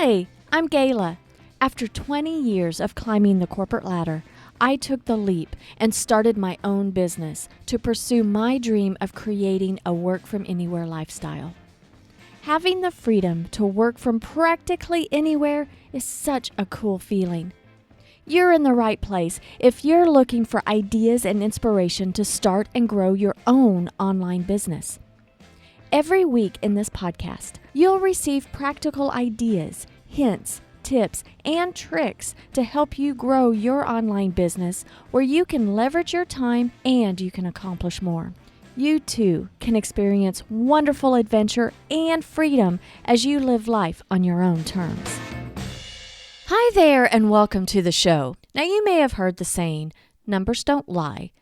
Hi, I'm Gayla. After 20 years of climbing the corporate ladder, I took the leap and started my own business to pursue my dream of creating a work-from-anywhere lifestyle. Having the freedom to work from practically anywhere is such a cool feeling. You're in the right place if you're looking for ideas and inspiration to start and grow your own online business. Every week in this podcast, you'll receive practical ideas, hints, tips, and tricks to help you grow your online business where you can leverage your time and you can accomplish more. You too can experience wonderful adventure and freedom as you live life on your own terms. Hi there and welcome to the show. Now you may have heard the saying, numbers don't lie,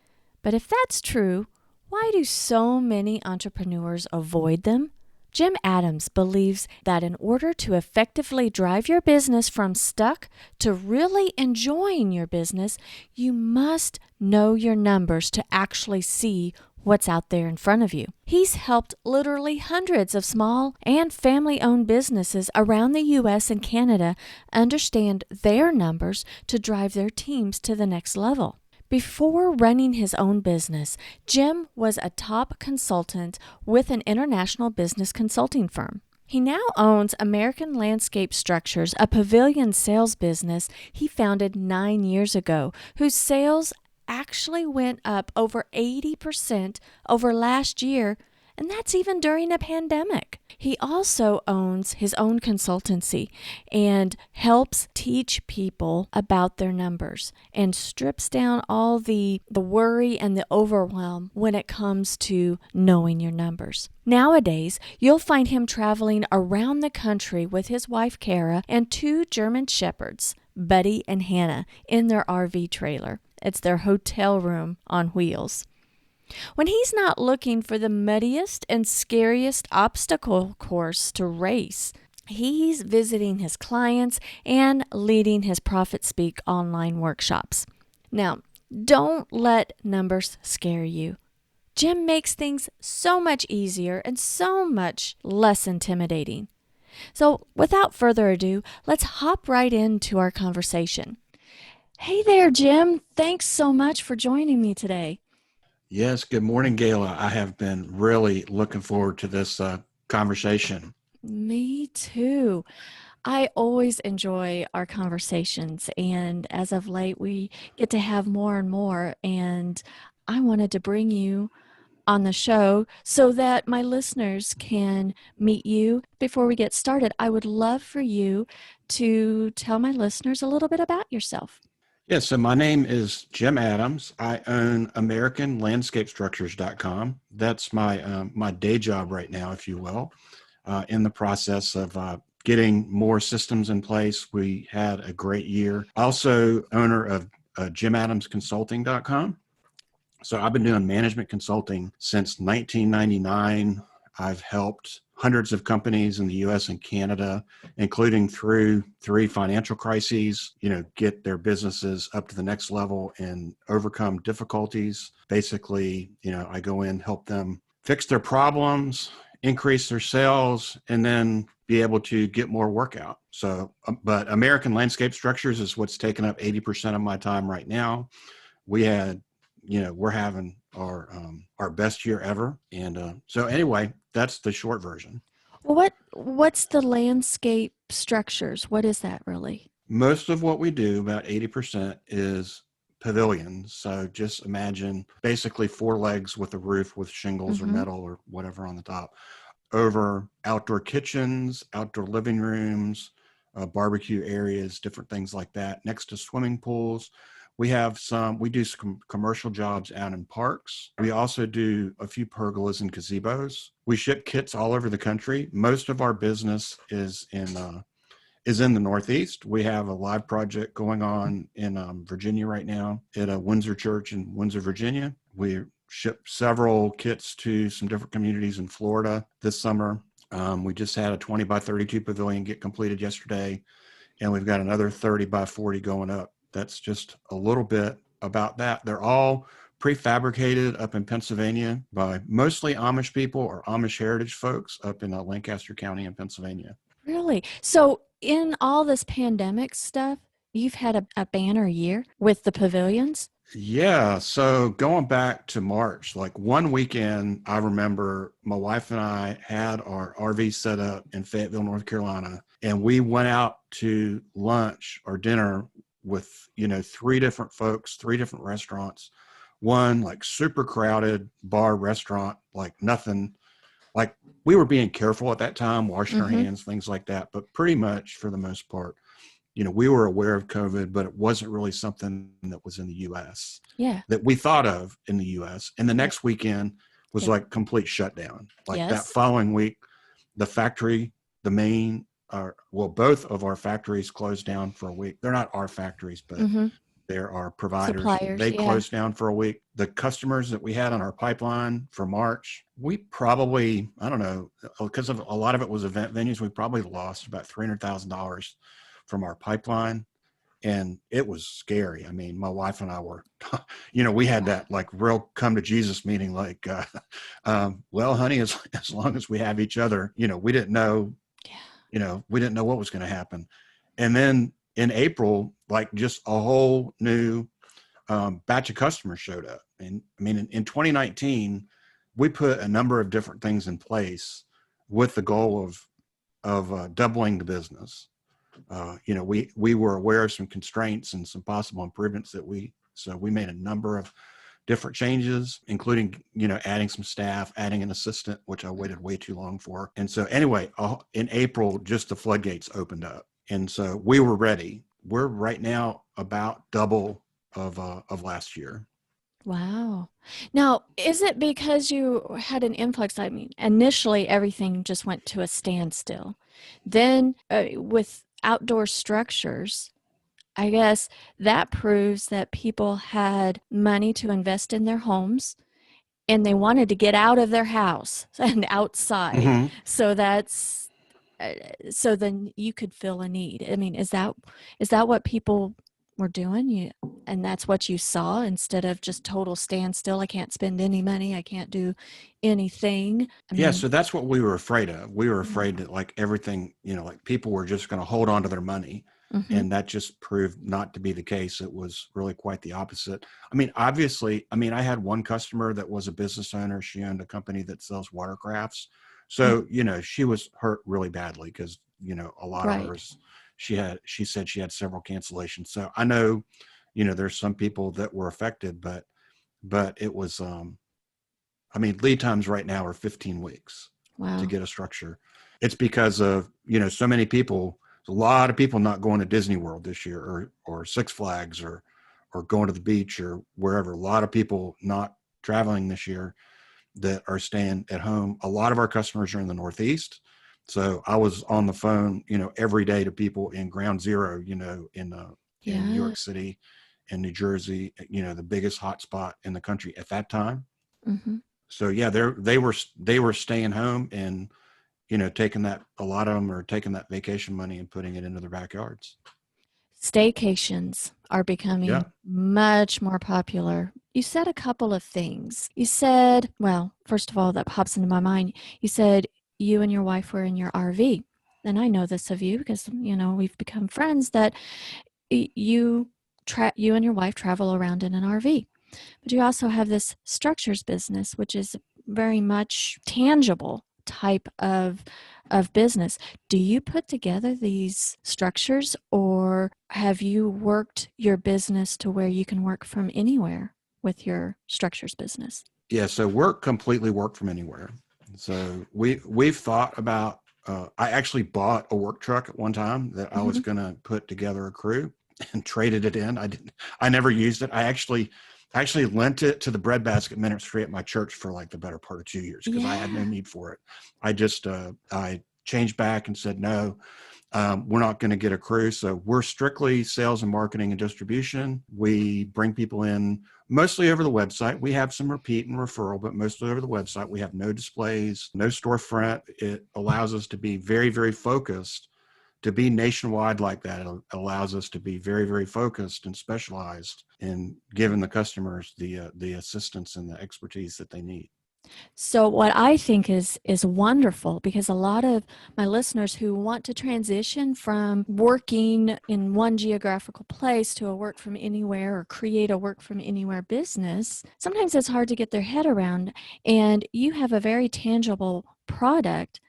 but if that's true, why do so many entrepreneurs avoid them? Jim Adams believes that in order to effectively drive your business from stuck to really enjoying your business, you must know your numbers to actually see what's out there in front of you. He's helped literally hundreds of small and family-owned businesses around the U.S. and Canada understand their numbers to drive their teams to the next level. Before running his own business, Jim was a top consultant with an international business consulting firm. He now owns American Landscape Structures, a pavilion sales business he founded 9 years ago, whose sales actually went up over 80% over last year, and that's even during a pandemic. He also owns his own consultancy and helps teach people about their numbers and strips down all the worry and the overwhelm when it comes to knowing your numbers. Nowadays, you'll find him traveling around the country with his wife Kara and 2 German shepherds, Buddy and Hannah, in their RV trailer. It's their hotel room on wheels. When he's not looking for the muddiest and scariest obstacle course to race, he's visiting his clients and leading his Profit Speak online workshops. Now, don't let numbers scare you. Jim makes things so much easier and so much less intimidating. So, without further ado, let's hop right into our conversation. Hey there, Jim. Thanks so much for joining me today. Yes, good morning, Gayla. I have been really looking forward to this conversation. Me too. I always enjoy our conversations, and as of late, we get to have more and more, and I wanted to bring you on the show so that my listeners can meet you. Before we get started, I would love for you to tell my listeners a little bit about yourself. Yeah, so my name is Jim Adams. I own AmericanLandscapeStructures.com. That's my day job right now, if you will. In the process of getting more systems in place. We had a great year. Also owner of JimAdamsConsulting.com. So I've been doing management consulting since 1999. I've helped hundreds of companies in the U.S. and Canada, including through 3 financial crises, get their businesses up to the next level and overcome difficulties. Basically, I go in, help them fix their problems, increase their sales, and then be able to get more work out. So, but American Landscape Structures is what's taken up 80% of my time right now. We're having our best year ever. And so anyway, that's the short version. Well, what's the landscape structures? What is that really? Most of what we do, about 80%, is pavilions. So just imagine basically 4 legs with a roof with shingles or metal or whatever on the top over outdoor kitchens, outdoor living rooms, barbecue areas, different things like that, next to swimming pools. We do some commercial jobs out in parks. We also do a few pergolas and gazebos. We ship kits all over the country. Most of our business is in the Northeast. We have a live project going on in Virginia right now at a Windsor Church in Windsor, Virginia. We ship several kits to some different communities in Florida this summer. We just had a 20 by 32 pavilion get completed yesterday, and we've got another 30 by 40 going up. That's just a little bit about that. They're all prefabricated up in Pennsylvania by mostly Amish people or Amish heritage folks up in Lancaster County in Pennsylvania. Really? So in all this pandemic stuff, you've had a banner year with the pavilions. Yeah. So going back to March, like one weekend, I remember my wife and I had our RV set up in Fayetteville, North Carolina, and we went out to lunch or dinner with, three different folks, three different restaurants. One like super crowded bar restaurant, like nothing, like we were being careful at that time, washing our Mm-hmm. hands, things like that. But pretty much for the most part, we were aware of COVID, but it wasn't really something that was in the US Yeah. that we thought of in the US. And the Right. next weekend was Yep. like complete shutdown. Like that Yes. following week, the factory, the main, both of our factories closed down for a week. They're not our factories, but Mm-hmm. there are providers. Suppliers. They Yeah. closed down for a week. The customers that we had on our pipeline for March, we probably, I don't know, because of a lot of it was event venues, we probably lost about $300,000 from our pipeline. And it was scary. I mean, my wife and I were, we had that like real come to Jesus meeting, like, well, honey, as long as we have each other, we didn't know, we didn't know what was going to happen. And then in April, like just a whole new batch of customers showed up. And I mean, in 2019, we put a number of different things in place with the goal of doubling the business. We were aware of some constraints and some possible improvements so we made a number of different changes, including, adding some staff, adding an assistant, which I waited way too long for. And so anyway, in April, just the floodgates opened up. And so we were ready. We're right now about double of last year. Wow. Now, is it because you had an influx? I mean, initially everything just went to a standstill. Then, with outdoor structures, I guess that proves that people had money to invest in their homes and they wanted to get out of their house and outside. Mm-hmm. So that's so then you could fill a need. I mean, is that what people were doing? And that's what you saw instead of just total standstill. I can't spend any money. I can't do anything. I Yeah, mean, so that's what we were afraid of. We were yeah. afraid that like everything, like people were just going to hold on to their money. Mm-hmm. And that just proved not to be the case. It was really quite the opposite. I mean, obviously, I had one customer that was a business owner. She owned a company that sells watercrafts. So, she was hurt really badly because, a lot of Right. hers, she said she had several cancellations. So I know, there's some people that were affected, but it was, lead times right now are 15 weeks to Wow. get a structure. It's because of, so many people, a lot of people not going to Disney World this year or Six Flags or going to the beach or wherever. A lot of people not traveling this year that are staying at home. A lot of our customers are in the Northeast. So I was on the phone, every day to people in Ground Zero, in New Yeah. York City and New Jersey, the biggest hotspot in the country at that time. Mm-hmm. So yeah, they were staying home and taking that, a lot of them are taking that vacation money and putting it into their backyards. Staycations are Yeah. becoming much more popular. You said a couple of things. You said, well, first of all, that pops into my mind. You said you and your wife were in your RV. And I know this of you because, we've become friends that you and your wife travel around in an RV. But you also have this structures business, which is very much tangible type of business. Do you put together these structures or have you worked your business to where you can work from anywhere with your structures business? Yeah. So we're completely work from anywhere. So we've thought about, I actually bought a work truck at one time that I was Mm-hmm. going to put together a crew and traded it in. I never used it. I actually lent it to the Breadbasket Ministry at my church for like the better part of 2 years because I had no Yeah. need for it. I changed back and said, no, we're not going to get a crew. So we're strictly sales and marketing and distribution. We bring people in mostly over the website. We have some repeat and referral, but mostly over the website. We have no displays, no storefront. It allows us to be very, very focused. To be nationwide like that, it allows us to be very, very focused and specialized in giving the customers the assistance and the expertise that they need. So what I think is wonderful, because a lot of my listeners who want to transition from working in one geographical place to a work from anywhere or create a work from anywhere business, sometimes it's hard to get their head around. And you have a very tangible product,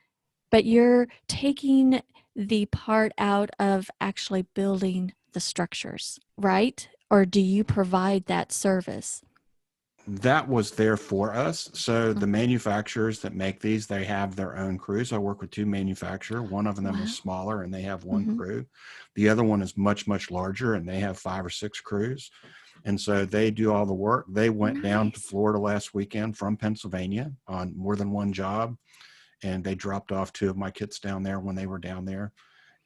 but you're taking the part out of actually building the structures, right? Or do you provide that service? That was there for us. So the Mhm. manufacturers that make these, they have their own crews. I work with two manufacturers. One of them is Wow. smaller and they have one Hmm. crew. The other one is much, much larger and they have 5 or 6 crews. And so they do all the work. They went down to Nice. Florida last weekend from Pennsylvania on more than one job. And they dropped off 2 of my kits down there when they were down there.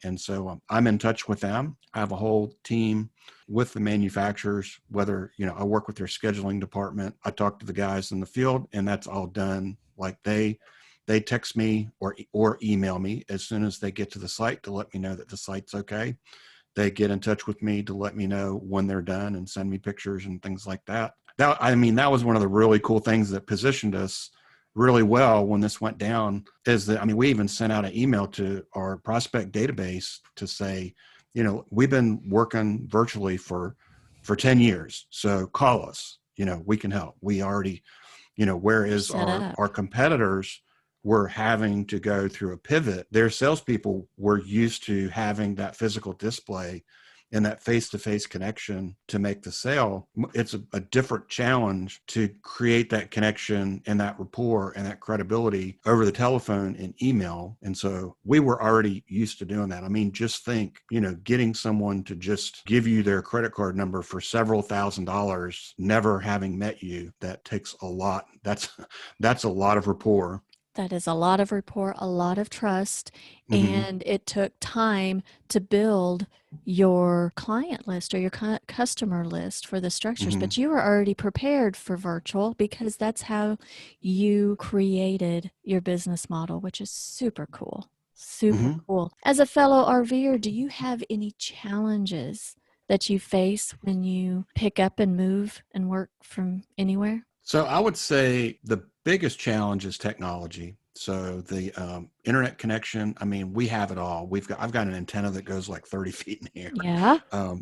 And so I'm in touch with them. I have a whole team with the manufacturers, whether, I work with their scheduling department. I talk to the guys in the field and that's all done. Like they text me or email me as soon as they get to the site to let me know that the site's okay. They get in touch with me to let me know when they're done and send me pictures and things like that. That was one of the really cool things that positioned us really well when this went down is that, we even sent out an email to our prospect database to say, we've been working virtually for 10 years. So call us, we can help. We already, You're whereas set up. our competitors were having to go through a pivot, their salespeople were used to having that physical display and that face-to-face connection to make the sale. It's a different challenge to create that connection and that rapport and that credibility over the telephone and email. And so we were already used to doing that. Just think, getting someone to just give you their credit card number for several $1,000s, never having met you, that takes a lot. That's a lot of rapport. That is a lot of rapport, a lot of trust, Hmm. and it took time to build your client list or your customer list for the structures. Hmm. But you were already prepared for virtual because that's how you created your business model, which is super cool. Super Hmm. cool. As a fellow RVer, do you have any challenges that you face when you pick up and move and work from anywhere? So I would say the biggest challenge is technology. So the internet connection. We have it all. I've got an antenna that goes like 30 feet in the air, Yeah.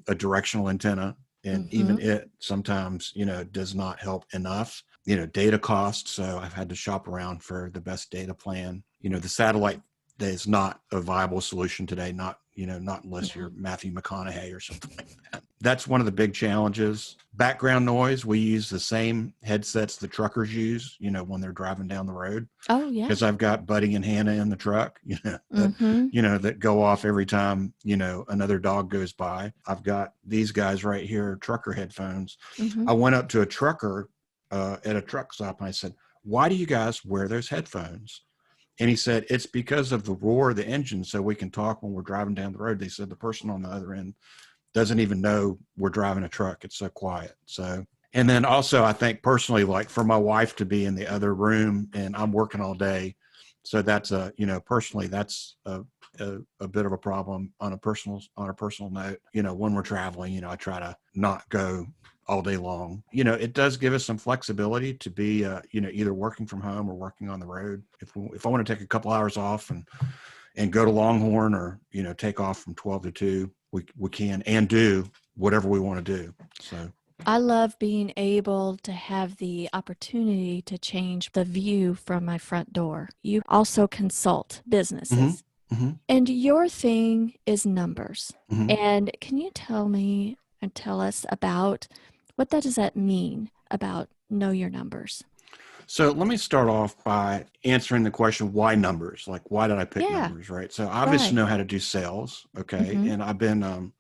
a directional antenna, and even Mm-hmm. it sometimes does not help enough. Data costs. So I've had to shop around for the best data plan. The satellite is not a viable solution today. Not unless you're No. Matthew McConaughey or something like that. That's one of the big challenges. Background noise, we use the same headsets the truckers use, when they're driving down the road. Oh, yeah. Because I've got Buddy and Hannah in the truck, Mm-hmm. that go off every time, another dog goes by. I've got these guys right here, trucker headphones. Mm-hmm. I went up to a trucker at a truck stop and I said, "Why do you guys wear those headphones?" And he said, "It's because of the roar of the engine, so we can talk when we're driving down the road." They said the person on the other end doesn't even know we're driving a truck. It's so quiet. So, and then also, I think personally, like for my wife to be in the other room and I'm working all day. So that's personally, that's a bit of a problem on a personal note. When we're traveling, I try to not go all day long. It does give us some flexibility to be, either working from home or working on the road. If I want to take a couple hours off and go to Longhorn or, take off from 12 to 2, we can and do whatever we want to do. So, I love being able to have the opportunity to change the view from my front door. You also consult hmm. businesses, Hmm. and your thing is numbers. Hmm. And can you tell me and tell us about what that does that mean about know your numbers? So let me start off by answering the question, why numbers? Like, why did I pick Yeah, numbers, right? So I obviously right. know how to do sales, okay? Mm-hmm. And I've been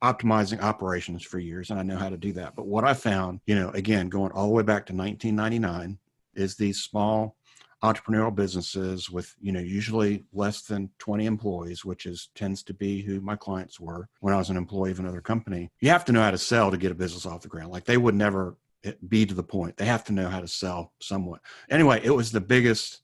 optimizing operations for years, and I know how to do that. But what I found, again, going all the way back to 1999, is these small entrepreneurial businesses with, usually less than 20 employees, which tends to be who my clients were when I was an employee of another company. You have to know how to sell to get a business off the ground. Like they would never be to the point. They have to know how to sell somewhat. Anyway, it was the biggest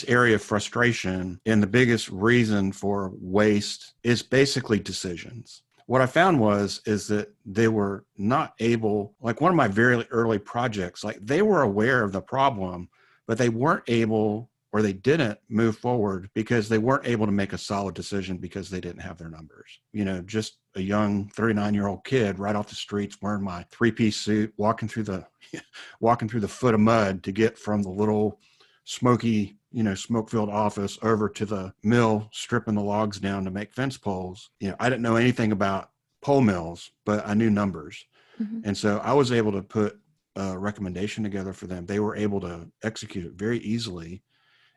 area of frustration, and the biggest reason for waste is basically decisions. What I found is that they were not able, like one of my very early projects, like they were aware of the problem, but they weren't able, or they didn't move forward because they weren't able to make a solid decision because they didn't have their numbers. Just a young 39-year-old kid right off the streets wearing my 3-piece suit, walking through the foot of mud to get from the little smoky, smoke-filled office over to the mill, stripping the logs down to make fence poles. I didn't know anything about pole mills, but I knew numbers. Mm-hmm. And so I was able to put a recommendation together for them. They were able to execute it very easily.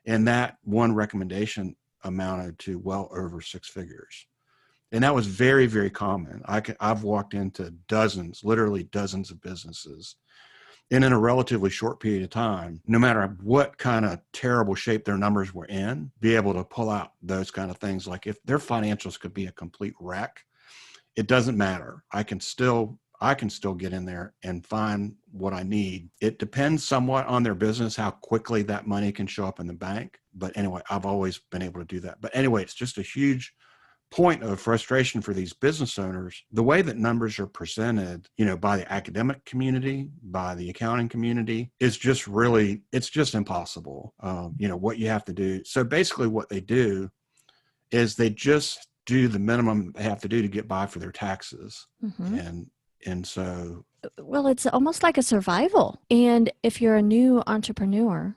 And that one recommendation amounted to well over 6 figures. And that was very, very common. I've walked into literally dozens of businesses, and in a relatively short period of time, no matter what kind of terrible shape their numbers were in, be able to pull out those kind of things. Like if their financials could be a complete wreck, it doesn't matter. I can still get in there and find what I need. It depends somewhat on their business, how quickly that money can show up in the bank. But anyway, I've always been able to do that. But anyway, it's just a huge point of frustration for these business owners. The way that numbers are presented, by the academic community, by the accounting community, is just really, it's just impossible. What you have to do. So basically what they do is they just do the minimum they have to do to get by for their taxes. Mm-hmm. And so, well, it's almost like a survival. And if you're a new entrepreneur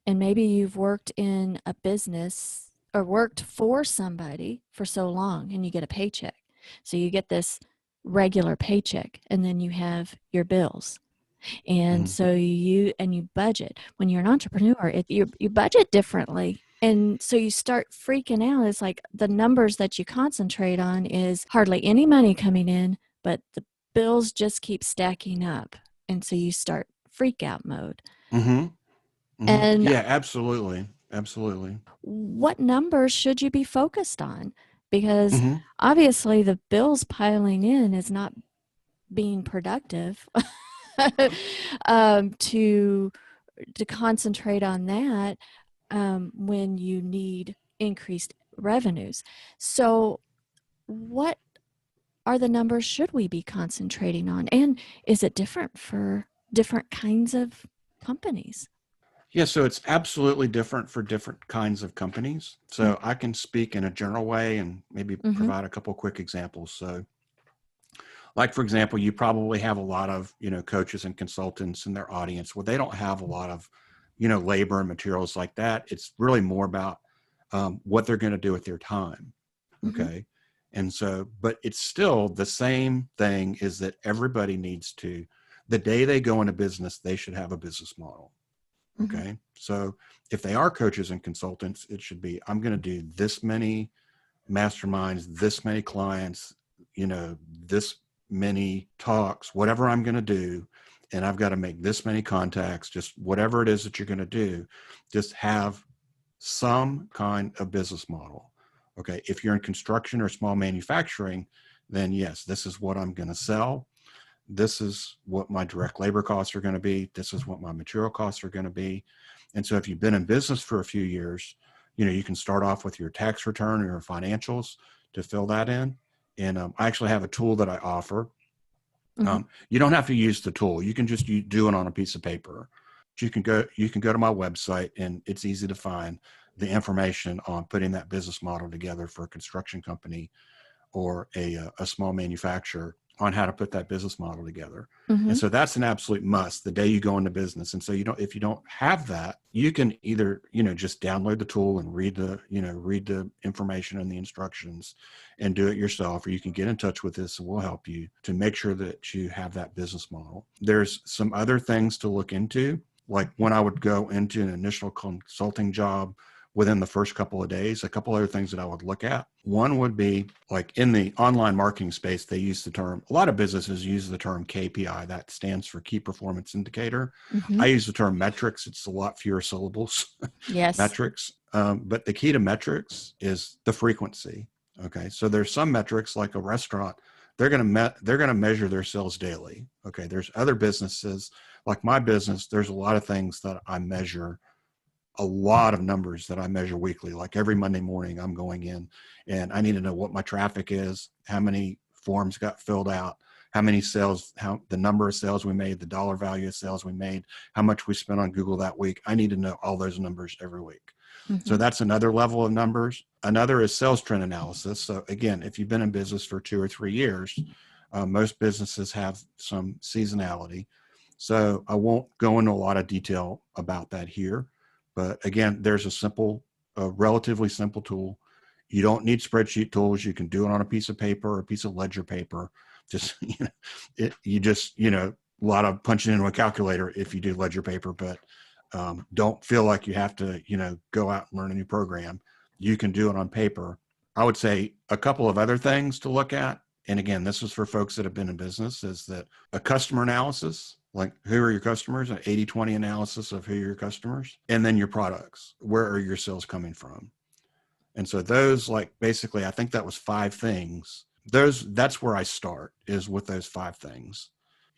and maybe you've worked in a business or worked for somebody for so long and you get a paycheck. So you get this regular paycheck and then you have your bills. And so you budget. When you're an entrepreneur, you budget differently. And so you start freaking out. It's like the numbers that you concentrate on is hardly any money coming in, but the bills just keep stacking up. And so you start freak out mode. And yeah, absolutely. Absolutely. What numbers should you be focused on? Because obviously the bills piling in is not being productive. To concentrate on that when you need increased revenues. So what are the numbers should we be concentrating on? And is it different for different kinds of companies? Yeah, so it's absolutely different for different kinds of companies. So I can speak in a general way and maybe provide a couple of quick examples. So like, for example, you probably have a lot of, coaches and consultants in their audience. Well, they don't have a lot of, labor and materials like that. It's really more about what they're going to do with their time. Okay. And so, but it's still the same thing, is that everybody needs to, the day they go into business, they should have a business model. Okay. So if they are coaches and consultants, it should be, I'm going to do this many masterminds, this many clients, this many talks, whatever I'm going to do. And I've got to make this many contacts, just whatever it is that you're going to do, just have some kind of business model. Okay. If you're in construction or small manufacturing, then yes, this is what I'm going to sell. This is what my direct labor costs are going to be. This is what my material costs are going to be. And so if you've been in business for a few years, you can start off with your tax return or your financials to fill that in. And I actually have a tool that I offer. You don't have to use the tool. You can just do it on a piece of paper. You can go to my website, and it's easy to find the information on putting that business model together for a construction company or a small manufacturer, on how to put that business model together. And so that's an absolute must the day you go into business. And so if you don't have that, you can either, just download the tool and read the information and the instructions and do it yourself, or you can get in touch with us and we'll help you to make sure that you have that business model. There's some other things to look into, like when I would go into an initial consulting job, within the first couple of days, a couple other things that I would look at. One would be, like, in the online marketing space, they use the term, a lot of businesses use the term KPI. That stands for key performance indicator. I use the term metrics. It's a lot fewer syllables. Yes. Metrics. But the key to metrics is the frequency. Okay. So there's some metrics, like a restaurant, they're going to measure their sales daily. Okay. There's other businesses, like my business, there's a lot of things that I measure, a lot of numbers that I measure weekly. Like every Monday morning, I'm going in and I need to know what my traffic is, how many forms got filled out, how many sales, how the number of sales we made, the dollar value of sales we made, how much we spent on Google that week. I need to know all those numbers every week. So that's another level of numbers. Another is sales trend analysis. So again, if you've been in business for 2 or 3 years, most businesses have some seasonality. So I won't go into a lot of detail about that here. But again, there's a relatively simple tool. You don't need spreadsheet tools. You can do it on a piece of paper or a piece of ledger paper. Just, a lot of punching into a calculator if you do ledger paper, but don't feel like you have to, go out and learn a new program. You can do it on paper. I would say a couple of other things to look at. And again, this is for folks that have been in business, is that a customer analysis, like who are your customers, an 80-20 analysis of who are your customers, and then your products. Where are your sales coming from? And so those, basically, I think that was 5 things. That's where I start, is with those 5 things.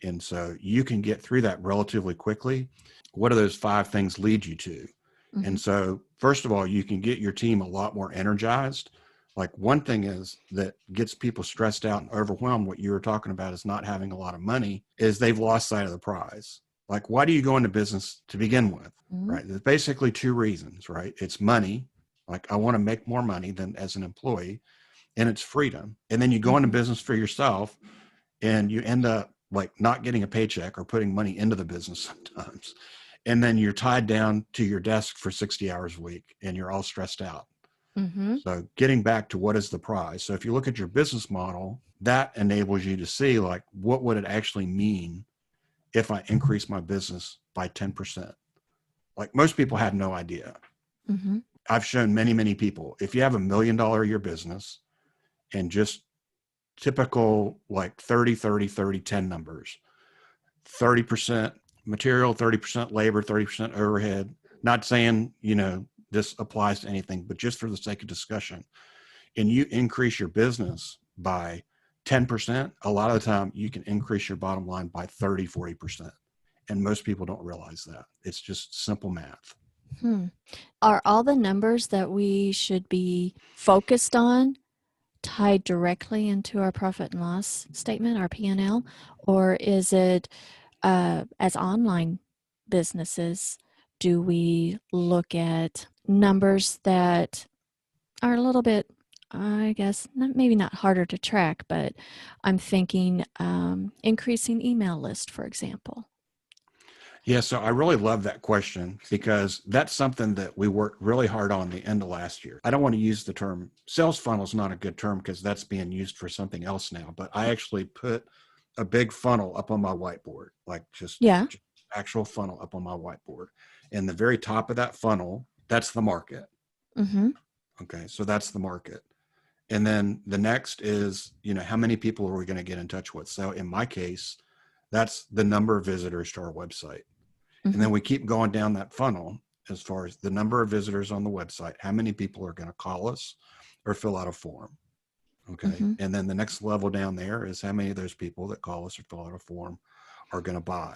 And so you can get through that relatively quickly. What do those 5 things lead you to? Mm-hmm. And so first of all, you can get your team a lot more energized. Like one thing is that gets people stressed out and overwhelmed, what you were talking about is not having a lot of money, is they've lost sight of the prize. Like, why do you go into business to begin with? Mm-hmm. Right? There's basically 2 reasons, right? It's money. Like, I want to make more money than as an employee, and it's freedom. And then you go into business for yourself and you end up not getting a paycheck or putting money into the business sometimes. And then you're tied down to your desk for 60 hours a week and you're all stressed out. Mm-hmm. So getting back to what is the prize. So if you look at your business model, that enables you to see what would it actually mean if I increase my business by 10%? Most people have no idea. Mm-hmm. I've shown many, many people, if you have $1 million a year business and just typical 30, 30, 30, 10 numbers, 30% material, 30% labor, 30% overhead, not saying, this applies to anything, but just for the sake of discussion, and you increase your business by 10%, a lot of the time you can increase your bottom line by 30, 40%. And most people don't realize that. It's just simple math. Are all the numbers that we should be focused on tied directly into our profit and loss statement, our P&L, or is it as online businesses, do we look at numbers that are a little bit, I guess, maybe not harder to track, but I'm thinking increasing email list, for example? Yeah, so I really love that question because that's something that we worked really hard on the end of last year. I don't want to use the term sales funnel is not a good term because that's being used for something else now, but I actually put a big funnel up on my whiteboard, just actual funnel up on my whiteboard. And the very top of that funnel, that's the market. Mm-hmm. Okay, so that's the market. And then the next is, how many people are we going to get in touch with? So in my case, that's the number of visitors to our website. Mm-hmm. And then we keep going down that funnel as far as the number of visitors on the website, how many people are going to call us or fill out a form. Okay. Mm-hmm. And then the next level down there is how many of those people that call us or fill out a form are going to buy.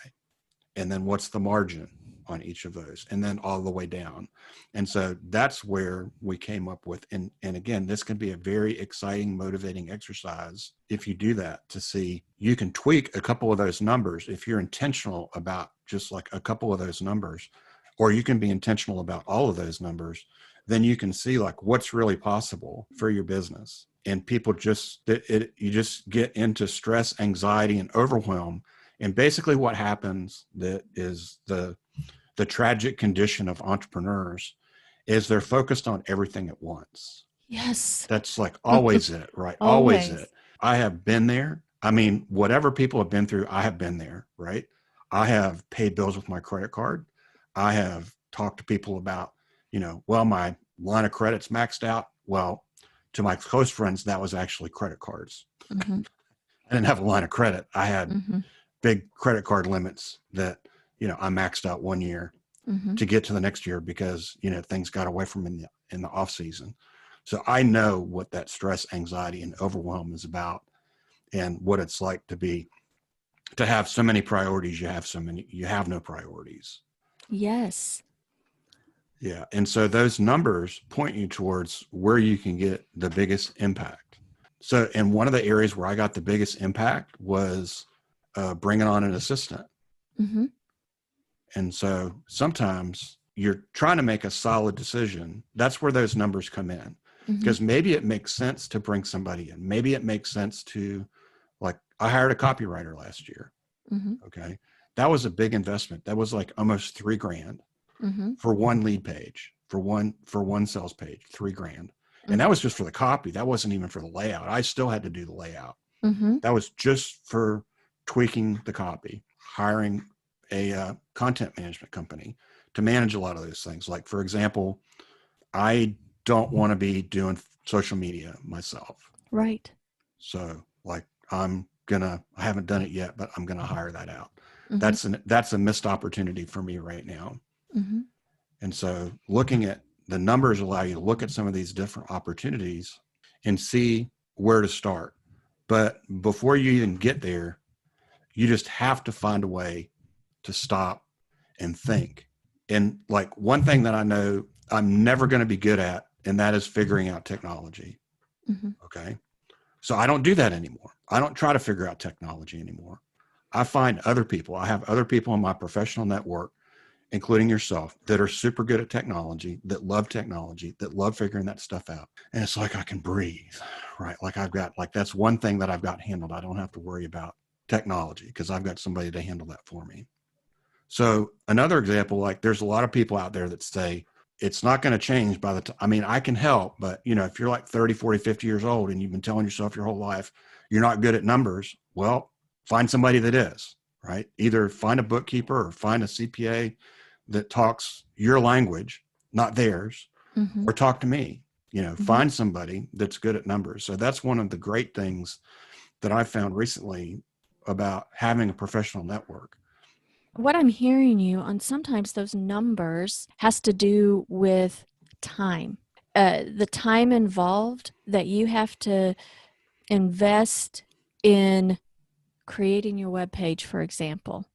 And then what's the margin on each of those, and then all the way down. And so that's where we came up with, and again, this can be a very exciting, motivating exercise if you do that, to see you can tweak a couple of those numbers if you're intentional about just a couple of those numbers, or you can be intentional about all of those numbers. Then you can see what's really possible for your business. And people you just get into stress, anxiety, and overwhelm. And basically what happens that is the tragic condition of entrepreneurs is they're focused on everything at once. Yes. That's always it, right? Always it. I have been there. I mean, whatever people have been through, I have been there, right? I have paid bills with my credit card. I have talked to people about, my line of credit's maxed out. Well, to my close friends, that was actually credit cards. Mm-hmm. I didn't have a line of credit. I had big credit card limits that, I maxed out one year to get to the next year because, things got away from me in the off season. So I know what that stress, anxiety, and overwhelm is about, and what it's like to have so many priorities. You have no priorities. Yes. Yeah. And so those numbers point you towards where you can get the biggest impact. So, and one of the areas where I got the biggest impact was bringing on an assistant. Mm-hmm. And so sometimes you're trying to make a solid decision. That's where those numbers come in. Mm-hmm. Because maybe it makes sense to bring somebody in. Maybe it makes sense to, like, I hired a copywriter last year. Mm-hmm. Okay. That was a big investment. That was like almost $3,000 Mm-hmm. for one lead page, for one sales page, $3,000. Mm-hmm. And that was just for the copy. That wasn't even for the layout. I still had to do the layout. Mm-hmm. That was just for tweaking the copy, hiring a content management company to manage a lot of those things. Like, for example, I don't want to be doing social media myself. Right. So, like, I haven't done it yet, but I'm going to hire that out. Mm-hmm. That's a missed opportunity for me right now. Mm-hmm. And so looking at the numbers allow you to look at some of these different opportunities and see where to start. But before you even get there, you just have to find a way to stop and think. And like, one thing that I know I'm never going to be good at, and that is figuring out technology. Mm-hmm. Okay. So I don't do that anymore. I don't try to figure out technology anymore. I find other people. I have other people in my professional network, including yourself, that are super good at technology, that love technology, that love figuring that stuff out. And it's like I can breathe, right? Like, that's one thing that I've got handled. I don't have to worry about technology because I've got somebody to handle that for me. So another example, like, there's a lot of people out there that say it's not going to change by the time. I mean, I can help, but if you're like 30, 40, 50 years old and you've been telling yourself your whole life you're not good at numbers, well, find somebody that is, right? Either find a bookkeeper or find a CPA that talks your language, not theirs, Mm-hmm. or talk to me. Mm-hmm. Find somebody that's good at numbers. So that's one of the great things that I found recently about having a professional network. What I'm hearing you on, sometimes those numbers has to do with time. The time involved that you have to invest in creating your web page, for example,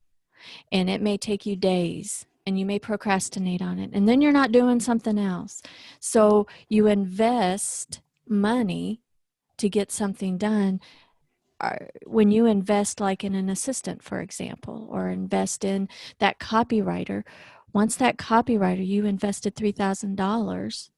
and it may take you days and you may procrastinate on it, and then you're not doing something else. So you invest money to get something done. When you invest, like in an assistant, for example, or invest in that copywriter, once that copywriter, you invested $3,000,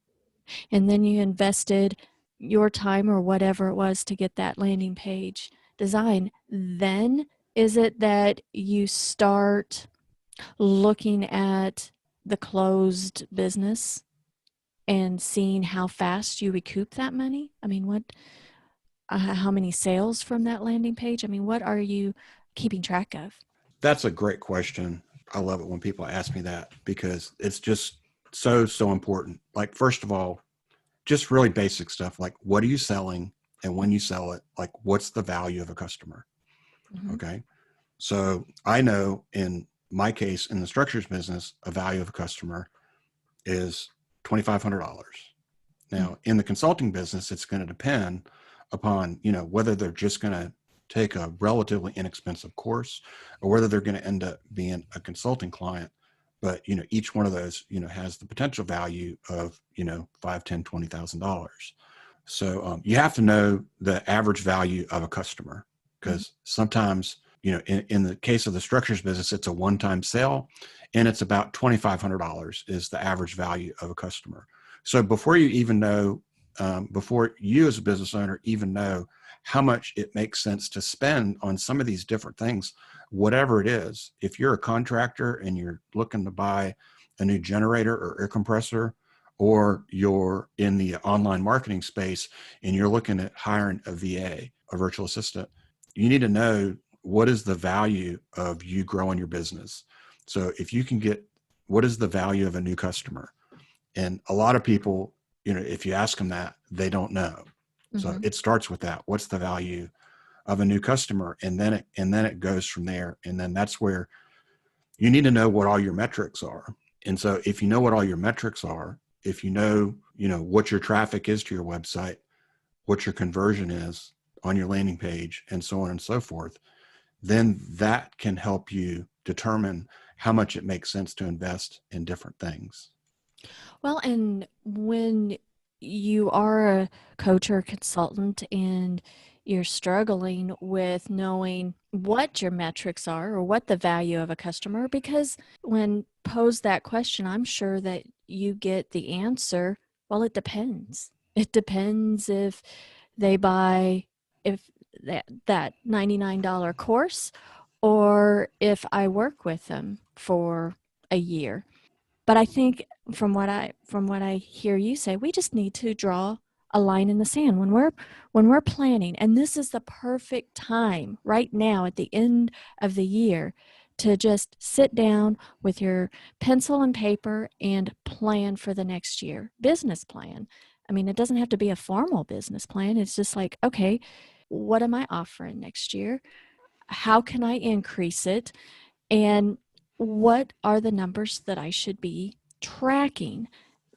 and then you invested your time or whatever it was to get that landing page design, then is it that you start looking at the closed business and seeing how fast you recoup that money? I mean, how many sales from that landing page? I mean, what are you keeping track of? That's a great question. I love it when people ask me that because it's just so important. Like, first of all, just really basic stuff like, what are you selling? And when you sell it, like, what's the value of a customer? Mm-hmm. Okay. So I know in my case, in the structures business, a value of a customer is $2,500. Now, in the consulting business, it's going to depend upon, whether they're just going to take a relatively inexpensive course or whether they're going to end up being a consulting client. But, each one of those, has the potential value of, $5, $10, $20,000. So you have to know the average value of a customer because sometimes, in the case of the structures business, it's a one-time sale and it's about $2,500 is the average value of a customer. So before you even know, before you as a business owner even know how much it makes sense to spend on some of these different things, whatever it is, if you're a contractor and you're looking to buy a new generator or air compressor, or you're in the online marketing space and you're looking at hiring a VA, a virtual assistant, you need to know what is the value of you growing your business. So if you can get, what is the value of a new customer? And a lot of people, if you ask them that, they don't know. So it starts with that. What's the value of a new customer? And then it goes from there. And then that's where you need to know what all your metrics are. And so if you know what all your metrics are, if you know, what your traffic is to your website, what your conversion is on your landing page, and so on and so forth, then that can help you determine how much it makes sense to invest in different things. Well, and when you are a coach or a consultant and you're struggling with knowing what your metrics are or what the value of a customer, because when posed that question, I'm sure that you get the answer, well, it depends. It depends if they buy if that $99 course or if I work with them for a year. But I think from what I hear you say, we just need to draw a line in the sand when we're planning. And this is the perfect time right now at the end of the year to just sit down with your pencil and paper and plan for the next year. Business plan. I mean, it doesn't have to be a formal business plan. It's just like, okay, what am I offering next year? How can I increase it? And what are the numbers that I should be tracking?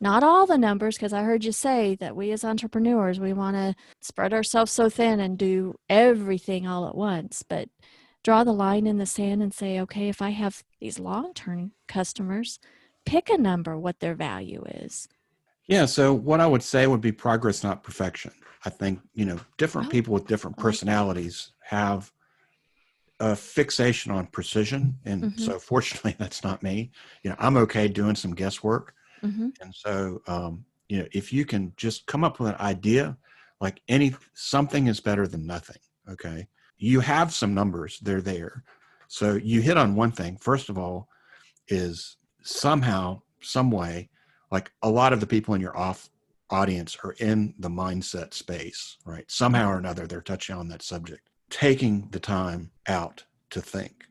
Not all the numbers, because I heard you say that we as entrepreneurs, we want to spread ourselves so thin and do everything all at once. But draw the line in the sand and say, okay, if I have these long-term customers, pick a number, what their value is. Yeah. So what I would say would be progress, not perfection. I think, different Oh, people with different I like that. personalities have a fixation on precision. And Mm-hmm. so fortunately, that's not me. I'm okay doing some guesswork. Mm-hmm. And so, if you can just come up with an idea, like something is better than nothing. Okay. You have some numbers, they're there. So you hit on one thing. First of all, is somehow, some way, like a lot of the people in your audience are in the mindset space, right? Somehow or another, they're touching on that subject. Taking the time out to think,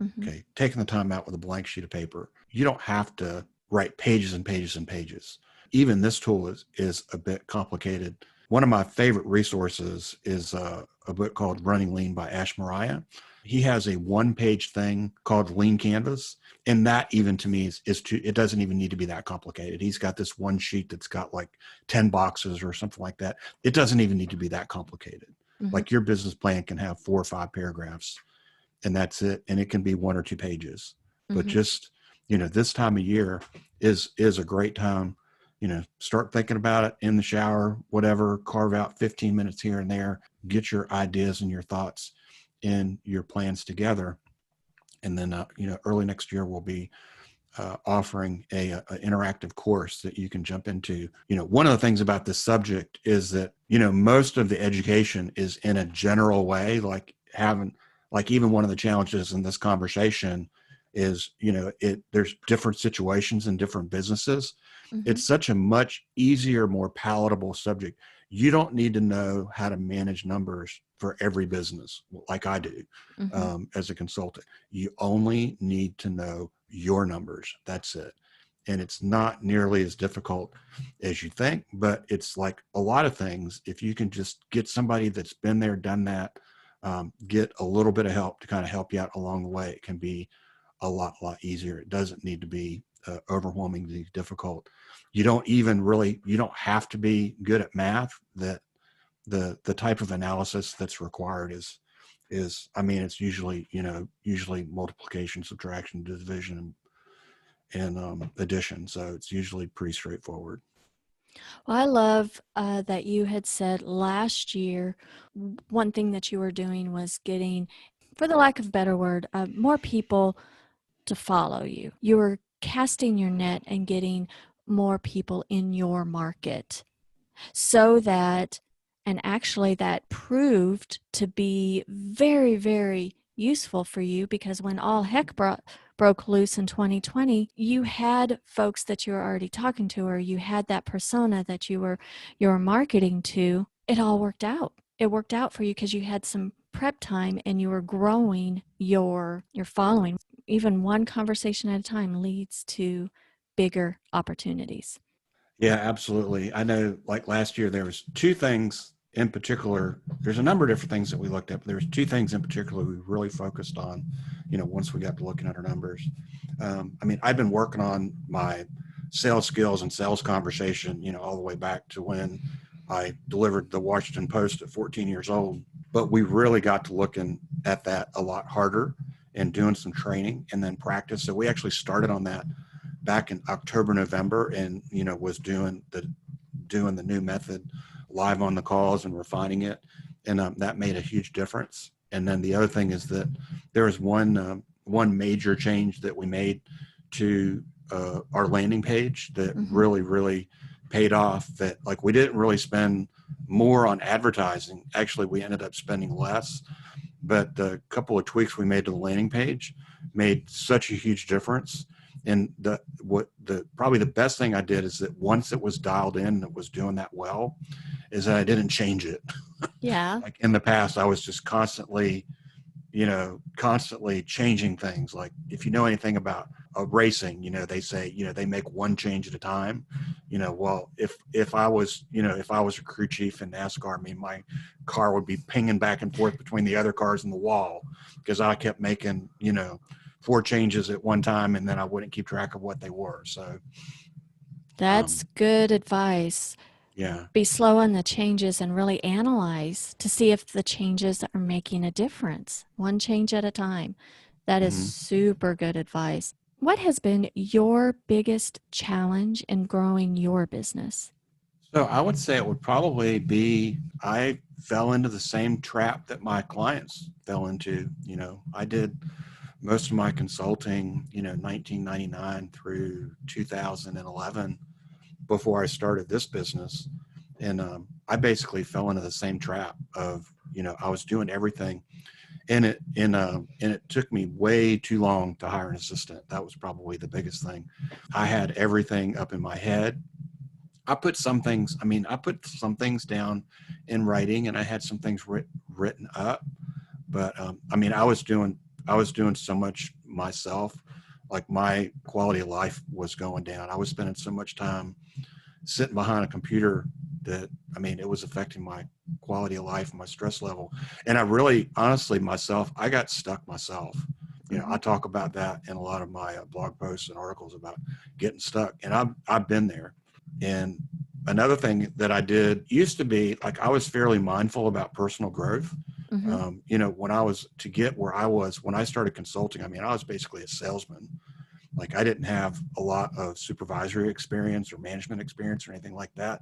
Mm-hmm. okay? Taking the time out with a blank sheet of paper. You don't have to write pages and pages and pages. Even this tool is a bit complicated. One of my favorite resources is a book called Running Lean by Ash Mariah. He has a one-page thing called Lean Canvas. And that even to me is too, it doesn't even need to be that complicated. He's got this one sheet that's got like 10 boxes or something like that. It doesn't even need to be that complicated. Mm-hmm. Like your business plan can have 4 or 5 paragraphs and that's it. And it can be 1 or 2 pages, but just, this time of year is a great time, start thinking about it in the shower, whatever, carve out 15 minutes here and there, get your ideas and your thoughts and your plans together. And then, early next year we'll be offering a interactive course that you can jump into. One of the things about this subject is that, most of the education is in a general way, like even one of the challenges in this conversation is, there's different situations in different businesses. Mm-hmm. It's such a much easier, more palatable subject. You don't need to know how to manage numbers for every business like I do as a consultant. You only need to know your numbers. That's it. And it's not nearly as difficult as you think, but it's like a lot of things. If you can just get somebody that's been there, done that, get a little bit of help to kind of help you out along the way, it can be a lot easier. It doesn't need to be overwhelmingly difficult. You don't have to be good at math. That the type of analysis that's required is it's usually multiplication, subtraction, division, and addition. So it's usually pretty straightforward. Well, I love that you had said last year one thing that you were doing was getting, for the lack of a better word, more people to follow you. You were casting your net and getting more people in your market so that, and actually that proved to be very, very useful for you, because when all heck broke loose in 2020, you had folks that you were already talking to, or you had that persona that you were marketing to. It all worked out. It worked out for you because you had some prep time and you were growing your following. Even one conversation at a time leads to bigger opportunities. Yeah, absolutely. I know, like last year, there was 2 things in particular. There's a number of different things that we looked at, but there was 2 things in particular we really focused on, once we got to looking at our numbers. I've been working on my sales skills and sales conversation, all the way back to when I delivered the Washington Post at 14 years old. But we really got to looking at that a lot harder and doing some training and then practice. So we actually started on that back in October, November, and was doing doing the new method live on the calls and refining it. And that made a huge difference. And then the other thing is that there was one major change that we made to our landing page that really paid off. That, like, we didn't really spend more on advertising. Actually, we ended up spending less, but the couple of tweaks we made to the landing page made such a huge difference. And probably the best thing I did is that once it was dialed in and it was doing that well, is that I didn't change it. Yeah. Like in the past, I was just constantly changing things. Like, if you know anything about racing, they say, they make one change at a time. Well, if I was a crew chief in NASCAR, I mean, my car would be pinging back and forth between the other cars and the wall because I kept making, 4 changes at one time, and then I wouldn't keep track of what they were. So that's good advice. Yeah. Be slow on the changes and really analyze to see if the changes are making a difference. One change at a time. That is super good advice. What has been your biggest challenge in growing your business? So I would say it would probably be, I fell into the same trap that my clients fell into. I did most of my consulting, 1999 through 2011 before I started this business. And I basically fell into the same trap of, I was doing everything. And it took me way too long to hire an assistant. That was probably the biggest thing. I had everything up in my head. I put some things down in writing, and I had some things written up. But I was doing so much myself. Like, my quality of life was going down. I was spending so much time sitting behind a computer that, it was affecting my quality of life and my stress level. And I really, honestly, I got stuck myself. I talk about that in a lot of my blog posts and articles about getting stuck. And I've been there. And another thing that I did used to be, like, I was fairly mindful about personal growth. When I was, to get where I was, when I started consulting, I was basically a salesman. Like, I didn't have a lot of supervisory experience or management experience or anything like that.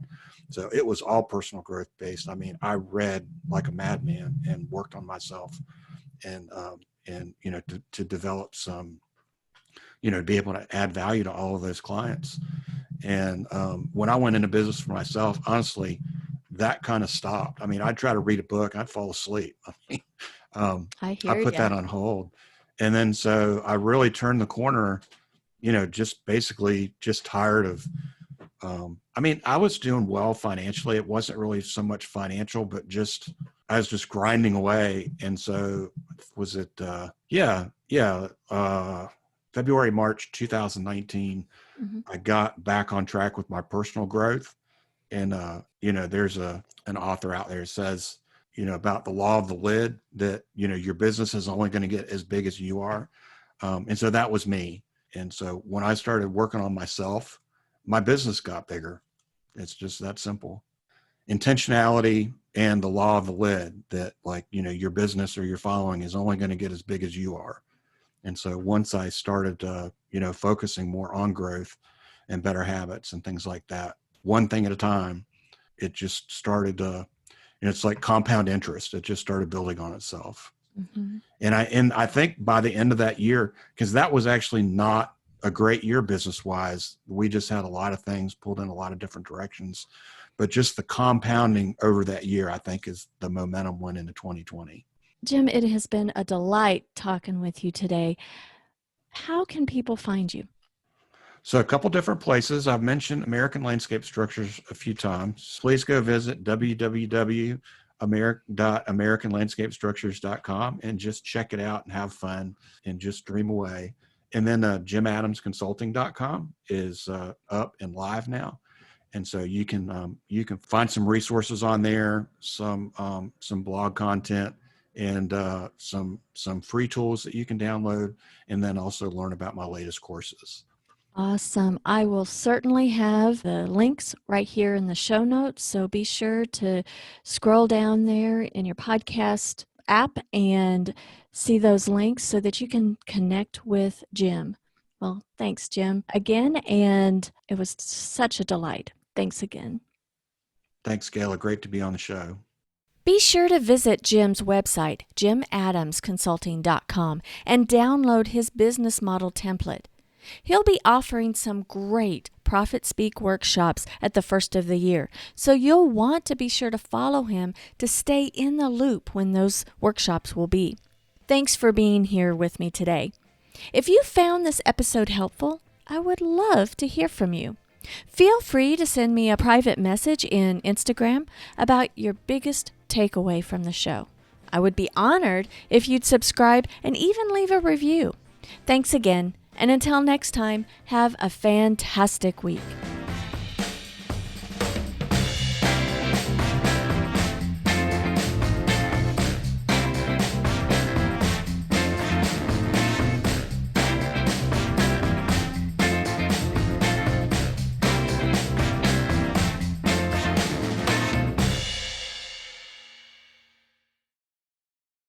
So it was all personal growth based. I read like a madman and worked on myself and to develop some, to be able to add value to all of those clients. And when I went into business for myself, honestly, that kind of stopped. I'd try to read a book, I'd fall asleep. I hear I put that on hold. And then, so I really turned the corner, just basically just tired of, I was doing well financially. It wasn't really so much financial, but I was just grinding away. And so was it, February, March 2019, I got back on track with my personal growth. And, there's an author out there that says, about the law of the lid, that, your business is only going to get as big as you are. And so that was me. And so when I started working on myself, my business got bigger. It's just that simple. Intentionality and the law of the lid, that, like, your business or your following is only going to get as big as you are. And so once I started, focusing more on growth and better habits and things like that, one thing at a time, it just started, it's like compound interest. It just started building on itself. And I think by the end of that year, because that was actually not a great year business wise, we just had a lot of things pulled in a lot of different directions, but just the compounding over that year, I think, is the momentum went into 2020. Jim, it has been a delight talking with you today. How can people find you? So a couple different places. I've mentioned American Landscape Structures a few times. Please go visit www.americanlandscapestructures.com and just check it out and have fun and just dream away. And then jimadamsconsulting.com is up and live now. And so you can find some resources on there, some blog content, and some free tools that you can download, and then also learn about my latest courses. Awesome. I will certainly have the links right here in the show notes. So be sure to scroll down there in your podcast app and see those links so that you can connect with Jim. Well, thanks, Jim, again. And it was such a delight. Thanks again. Thanks, Gayla. Great to be on the show. Be sure to visit Jim's website, jimadamsconsulting.com, and download his business model template. He'll be offering some great Profit Speak workshops at the first of the year, so you'll want to be sure to follow him to stay in the loop when those workshops will be. Thanks for being here with me today. If you found this episode helpful, I would love to hear from you. Feel free to send me a private message in Instagram about your biggest takeaway from the show. I would be honored if you'd subscribe and even leave a review. Thanks again, and until next time, have a fantastic week.